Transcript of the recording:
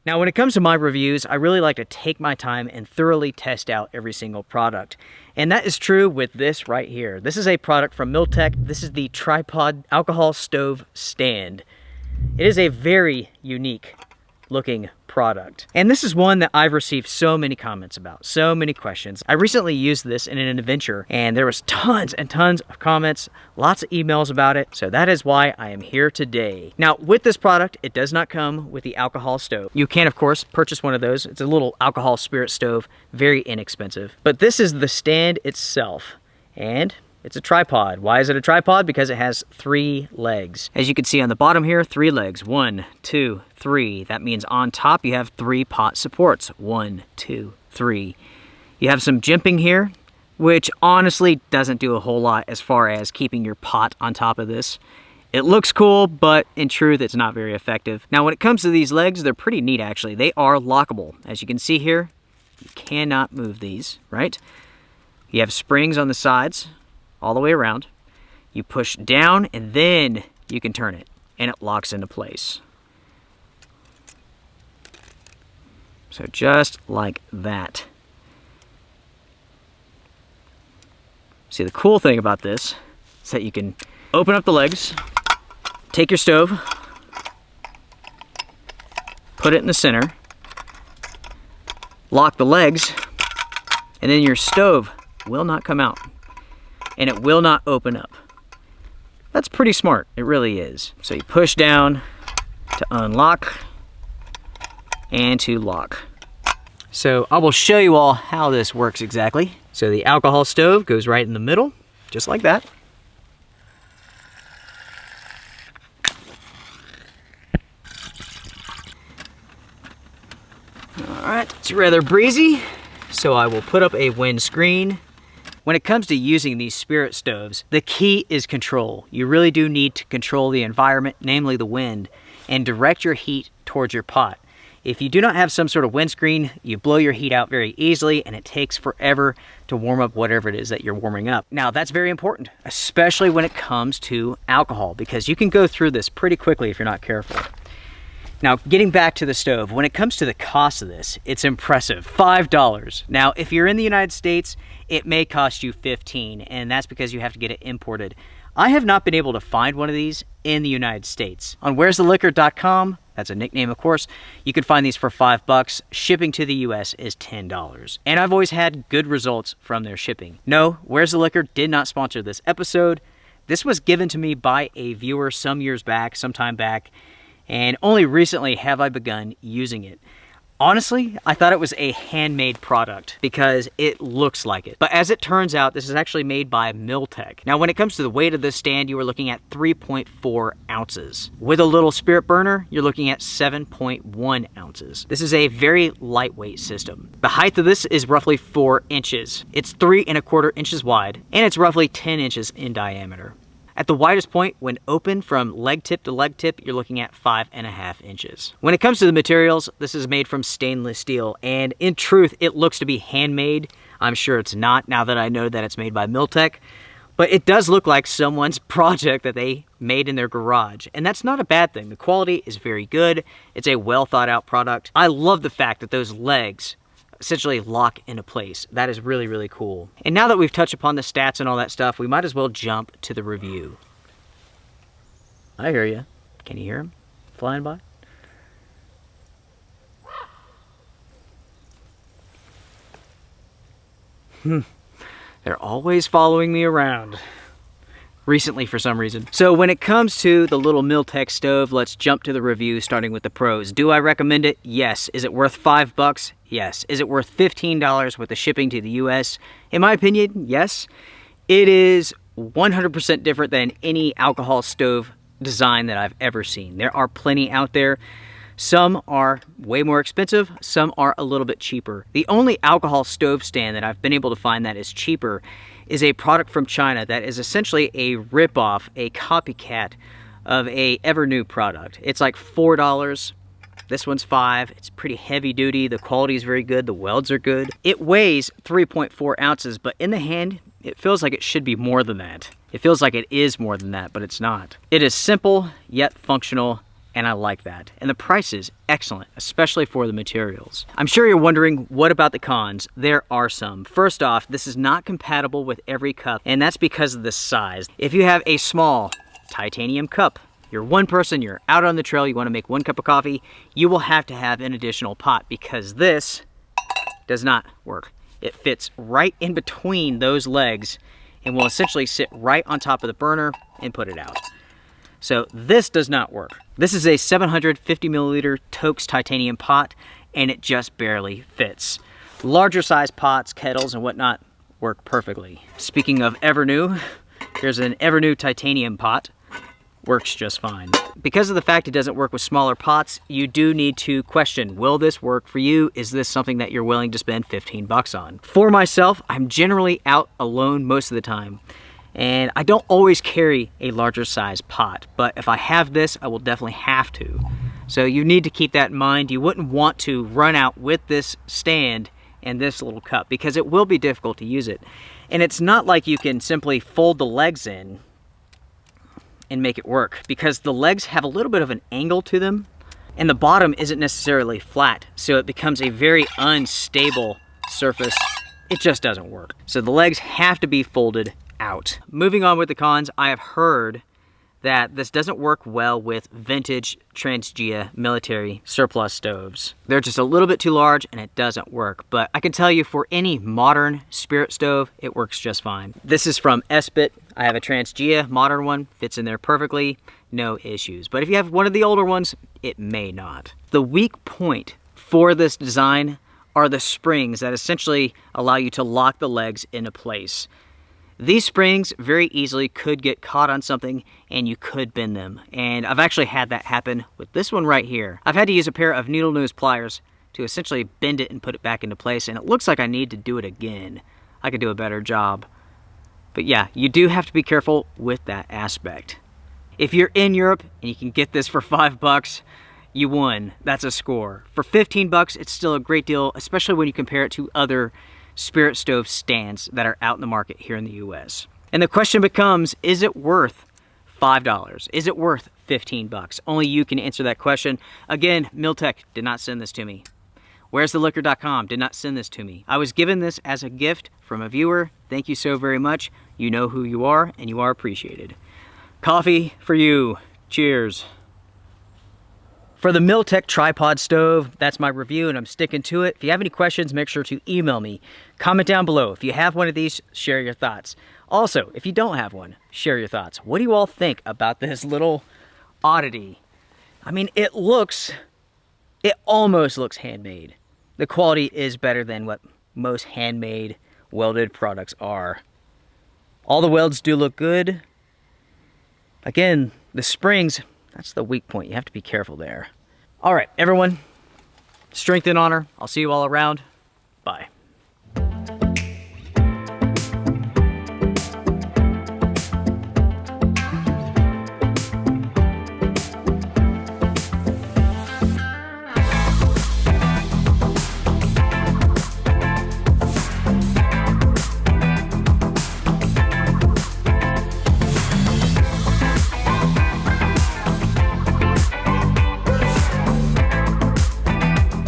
Now, when it comes to my reviews, I really like to take my time and thoroughly test out every single product. And that is true with this right here. This is a product from Mil-Tec. This is the Tripod Alcohol Stove Stand. It is a very unique looking product. And this is one that I've received so many comments about, so many questions. I recently used this in an adventure and there was tons and tons of comments, lots of emails about it. So that is why I am here today. Now with this product, it does not come with the alcohol stove. You can of course purchase one of those. It's a little alcohol spirit stove, very inexpensive. But this is the stand itself, and it's a tripod. Why is it a tripod? Because it has 3 legs. As you can see on the bottom here, 3 legs. 1, 2, 3. That means on top you have 3 pot supports. 1, 2, 3. You have some jimping here, which honestly doesn't do a whole lot as far as keeping your pot on top of this. It looks cool, but in truth, it's not very effective. Now, when it comes to these legs, they're pretty neat actually. They are lockable. As you can see here, you cannot move these, right? You have springs on the sides all the way around. You push down and then you can turn it and it locks into place. So just like that. See, the cool thing about this is that you can open up the legs, take your stove, put it in the center, lock the legs, and then your stove will not come out. And it will not open up. That's pretty smart, it really is. So you push down to unlock and to lock. So I will show you all how this works exactly. So the alcohol stove goes right in the middle, just like that. All right, it's rather breezy, so I will put up a windscreen. When it comes to using these spirit stoves, the key is control. You really do need to control the environment, namely the wind, and direct your heat towards your pot. If you do not have some sort of windscreen, you blow your heat out very easily and it takes forever to warm up whatever it is that you're warming up. Now that's very important, especially when it comes to alcohol, because you can go through this pretty quickly if you're not careful. Now, getting back to the stove, when it comes to the cost of this, it's impressive, $5. Now, if you're in the United States, it may cost you $15, and that's because you have to get it imported. I have not been able to find one of these in the United States. On where'stheliquor.com, that's a nickname of course, you can find these for $5. Shipping to the US is $10. And I've always had good results from their shipping. No, Where's the Liquor did not sponsor this episode. This was given to me by a viewer some time back, and only recently have I begun using it. Honestly, I thought it was a handmade product because it looks like it. But as it turns out, this is actually made by Mil-Tec. Now, when it comes to the weight of this stand, you are looking at 3.4 ounces. With a little spirit burner, you're looking at 7.1 ounces. This is a very lightweight system. The height of this is roughly 4 inches. It's 3¼ inches wide, and it's roughly 10 inches in diameter. At the widest point, when open from leg tip to leg tip, you're looking at 5½ inches. When it comes to the materials, this is made from stainless steel, and in truth, it looks to be handmade. I'm sure it's not, now that I know that it's made by Mil-Tec, but it does look like someone's project that they made in their garage, and that's not a bad thing. The quality is very good. It's a well thought out product. I love the fact that those legs essentially lock into place. That is really, really cool. And now that we've touched upon the stats and all that stuff, we might as well jump to the review. I hear you. Can you hear him flying by? They're always following me around. Recently for some reason. So when it comes to the little Mil-Tec stove, let's jump to the review, starting with the pros. Do I recommend it? Yes. Is it worth $5? Yes. Is it worth $15 with the shipping to the US? In my opinion, yes. It is 100% different than any alcohol stove design that I've ever seen. There are plenty out there. Some are way more expensive, some are a little bit cheaper. The only alcohol stove stand that I've been able to find that is cheaper is a product from China that is essentially a ripoff, a copycat of a ever new product. It's like $4. This one's $5. It's pretty heavy duty. The quality is very good. The welds are good. It weighs 3.4 ounces, but in the hand, it feels like it should be more than that. It feels like it is more than that, but it's not. It is simple, yet functional, and I like that. And the price is excellent, especially for the materials. I'm sure you're wondering, what about the cons? There are some. First off, this is not compatible with every cup, and that's because of the size. If you have a small titanium cup, you're one person, you're out on the trail, you want to make 1 cup of coffee, you will have to have an additional pot, because this does not work. It fits right in between those legs and will essentially sit right on top of the burner and put it out. So this does not work. This is a 750 milliliter Tokes titanium pot, and it just barely fits. Larger size pots, kettles, and whatnot work perfectly. Speaking of Evernew, here's an Evernew titanium pot. Works just fine. Because of the fact it doesn't work with smaller pots, you do need to question, will this work for you? Is this something that you're willing to spend 15 bucks on? For myself, I'm generally out alone most of the time, and I don't always carry a larger size pot, but if I have this, I will definitely have to. So you need to keep that in mind. You wouldn't want to run out with this stand and this little cup, because it will be difficult to use it. And it's not like you can simply fold the legs in and make it work, because the legs have a little bit of an angle to them, and the bottom isn't necessarily flat, so it becomes a very unstable surface. It just doesn't work. So the legs have to be folded out. Moving on with the cons, I have heard that this doesn't work well with vintage Trangia military surplus stoves. They're just a little bit too large and it doesn't work, but I can tell you for any modern spirit stove, it works just fine. This is from Esbit. I have a Trangia modern one, fits in there perfectly, no issues. But if you have one of the older ones, it may not. The weak point for this design are the springs that essentially allow you to lock the legs into place. These springs very easily could get caught on something and you could bend them. And I've actually had that happen with this one right here. I've had to use a pair of needle nose pliers to essentially bend it and put it back into place, and it looks like I need to do it again. I could do a better job. But yeah, you do have to be careful with that aspect. If you're in Europe and you can get this for $5, you won. That's a score. For 15 bucks, it's still a great deal, especially when you compare it to other spirit stove stands that are out in the market here in the US. And the question becomes, is it worth $5? Is it worth 15 bucks? Only you can answer that question. Again, Mil-Tec did not send this to me. Where'sTheLiquor.com did not send this to me. I was given this as a gift from a viewer. Thank you so very much. You know who you are, and you are appreciated. Coffee for you. Cheers. For the Mil-Tec Tripod stove, that's my review, and I'm sticking to it. If you have any questions, make sure to email me. Comment down below. If you have one of these, share your thoughts. Also, if you don't have one, share your thoughts. What do you all think about this little oddity? I mean, it almost looks handmade. The quality is better than what most handmade welded products are. All the welds do look good. Again, the springs, that's the weak point. You have to be careful there. All right, everyone, strength and honor. I'll see you all around. Bye.